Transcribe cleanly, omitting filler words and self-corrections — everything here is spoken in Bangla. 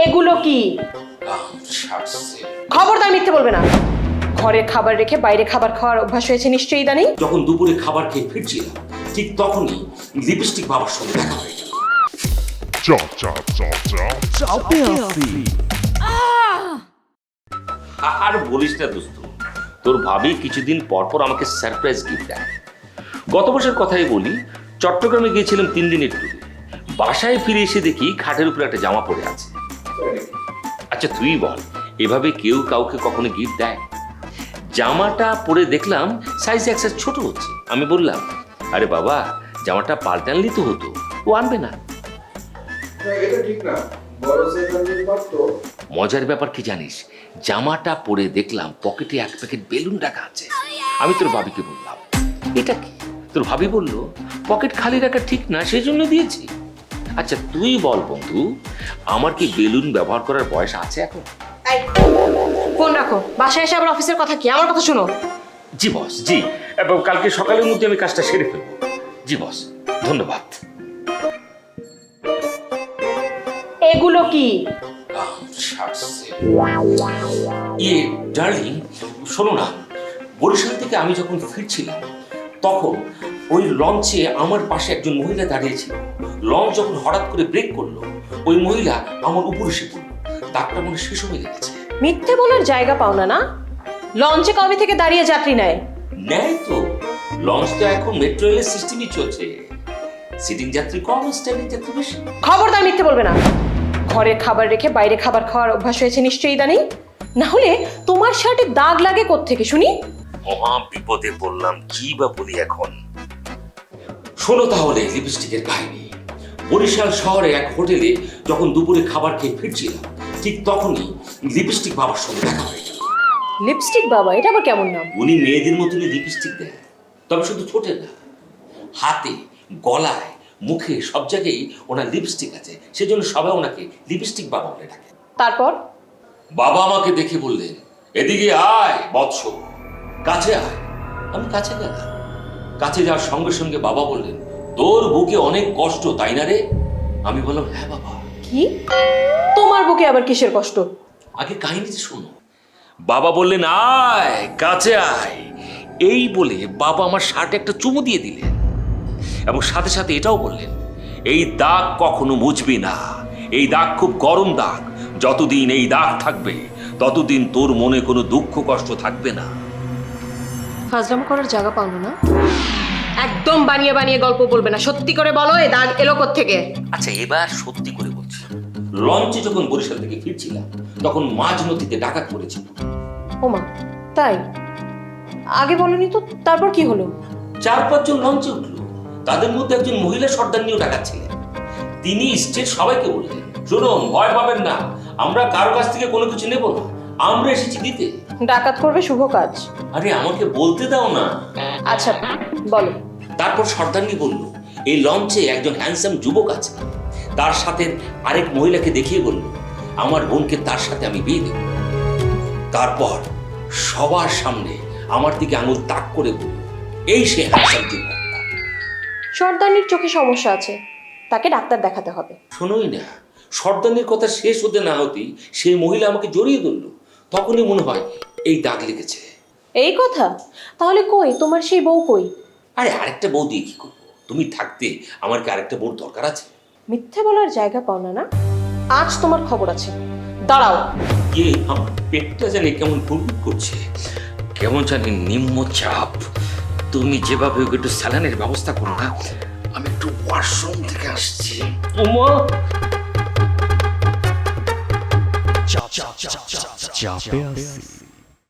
এগুলো কি? খবরদার মিথ্যে বলবে না। ঘরে খাবার রেখে বাইরে খাবার খাওয়ার অভ্যাস হয়েছে নিশ্চয়ই ইদানিং। যখন দুপুরে খাবার খেয়ে ফিরছিলাম ঠিক তখনই লিপস্টিক বাবার সঙ্গে দেখা হয়ে গেল। আর বলিস না দোস্ত, তোর ভাবি কিছুদিন পর পর আমাকে সারপ্রাইজ গিফট দেয়। গত বছর কথাই বলি, চট্টগ্রামে গিয়েছিলাম 3 দিনের ট্যুরে। বাসায় ফিরে এসে দেখি খাটের উপরে একটা জামা পরে আছে। আচ্ছা তুই বল, এভাবে কেউ কাউকে কখনো গিফট দেয়? জামাটা পরে দেখলাম সাইজ একটা ছোট হচ্ছে। আমি বললাম, আরে বাবা জামাটা পাল্টে আনলি তো হতো, ও আনবে না। এটা ঠিক না, বড় সাইজ আনতে পারতো। মজার ব্যাপার কি জানিস, জামাটা পরে দেখলাম পকেটে 1 প্যাকেট বেলুন রাখা আছে। আমি তোর ভাবিকে বললাম, এটা কি? তোর ভাবি বলল, পকেট খালি রাখা ঠিক না, সেই জন্য দিয়েছি। আচ্ছা তুই বল বন্ধু, আমার কি বেলুন ব্যবহার করার বয়স আছে এখন? ফোন রাখো, বাসায় এসে আবার অফিসের কথা কি? আমার কথা শোনো। জি বস, জি, এবং কালকে সকালের মধ্যে আমি কাজটা সেরে ফেলবো। জি বস, ধন্যবাদ। এগুলো কি? ইয়ে ডার্লিং, শোনো না, বরিশাল থেকে আমি যখন ফিরছিলাম তখন ওই লঞ্চে আমার পাশে একজন মহিলা দাঁড়িয়েছিল। লঞ্চ যখন হঠাৎ করে ব্রেক করলো, ওই মহিলা আমার উপর এসে পড়লো। ডাক্তার মনে শেষ হয়ে গেছে। মিথ্যে বলার জায়গা পাও না না? লঞ্চে কবে থেকে দাঁড়িয়ে যাত্রী নেয়? নেয় তো, লঞ্চ তো এখন মেট্রো রেলের সিস্টেমই চলছে। সিটিং যাত্রী কম, স্ট্যান্ডিং যাত্রী বেশি। খবরদার মিথ্যে বলবে না। ঘরে খাবার রেখে বাইরে খাবার খাওয়ার অভ্যাস হয়েছে নিশ্চয়ই ইদানিং। না হলে তোমার শার্টে দাগ লাগে কোত্থেকে শুনি? মহা বিপদে পড়লাম, কি বা বলি এখন। শোনো তাহলে লিপস্টিকের কাহিনী। বরিশাল শহরে এক হোটেলে যখন দুপুরে খাবার খেয়ে ফিরছিলাম ঠিক তখনই লিপস্টিক বাবার সঙ্গে দেখা হয়ে গেল। লিপস্টিক বাবা, এটা আবার কেমন নাম? উনি মেয়েদের মতনই লিপস্টিক দেয়, তবে শুধু ঠোঁটে না, হাতে, গলায়, মুখে সব জায়গায় ওনার লিপস্টিক আছে। সেজন্য সবাই ওনাকে লিপস্টিক বাবা বলে ডাকে। তারপর? বাবা আমাকে দেখে বললেন, এদিকে আয় বৎস, কাছে আয়। আমি কাছে গেলাম। কাছে যাওয়ার সঙ্গে সঙ্গে বাবা বললেন, তোর বুকে অনেক কষ্ট তাই না রে? আমি বললাম, হ্যাঁ বাবা। কি? তোমার বুকে আবার কিসের কষ্ট? আগে কাহিনীটা শোনো। বাবা বললেন, আয় কাছে আয়। এই বলে বাবা আমার শার্টে একটা চুমু দিয়ে দিলেন এবং সাথে সাথে এটাও বললেন, এই দাগ কখনো মুছবি না, এই দাগ খুব গরম দাগ। যতদিন এই দাগ থাকবে ততদিন তোর মনে কোনো দুঃখ কষ্ট থাকবে না। ফাজলামো করার জায়গা পাও না? একদম বানিয়ে বানিয়ে গল্প বলবে না, সত্যি করে বলো এই দাগ এলো কোত্থেকে? আচ্ছা এবার সত্যি করে বলছি, লঞ্চে যখন বরিশাল থেকে ফিরছিলাম তখন মাঝ নদীতে ডাকাত পড়েছিল। ওমা, তাই? আগে বলনি তো, তারপর কি হলো? 4-5 জন লঞ্চে উঠলো, তাদের মধ্যে একজন মহিলা সর্দার নিয়েও ডাকাত ছিলেন। তিনি স্টেট সবাইকে বললেন, শুনুন ভয় পাবেন না, আমরা কারো কাছ থেকে কোনো কিছু নেব না, আমরা এসেছি দিতে। ডাকাত করবে শুভ কাজ। আরে আমাকে বলতে দাও না। আচ্ছা বলো। তারপর সর্দারনি বলল, এই লঞ্চে একজন হ্যান্ডসাম যুবক আছে, তার সাথে আরেক মহিলাকে দেখিয়ে বলল, আমার বোনকে তার সাথে আমি বিয়ে দেব। তারপর সবার সামনে আমার দিকে আঙুল তাক করে বলল, এই সে হ্যান্ডসাম যুবক। সর্দারনির চোখে সমস্যা আছে, তাকে ডাক্তার দেখাতে হবে। শোনোই না, সর্দারনির কথা শেষ হতে না হতেই সেই মহিলা আমাকে জড়িয়ে ধরল। তখনই মনে হয় এই দাগ লেগেছে। এই কথা? তাহলে কই তোমার সেই বউ কই? আরে আরেকটা বউ দিয়ে কি করবো? তুমি থাকতে আমার কি আরেকটা বউর দরকার আছে? মিথ্যে বলার জায়গা পাও না না? আজ তোমার খবর আছে, দাঁড়াও। আমার পেটটা জানি কেমন ফুটফুট করছে, কেমন জানি নিম্নচাপ। তুমি যেভাবে ওকে একটু স্যালানের ব্যবস্থা করো না, আমি একটু ওয়াশরুম থেকে আসছি। ওমা চাপে আছি।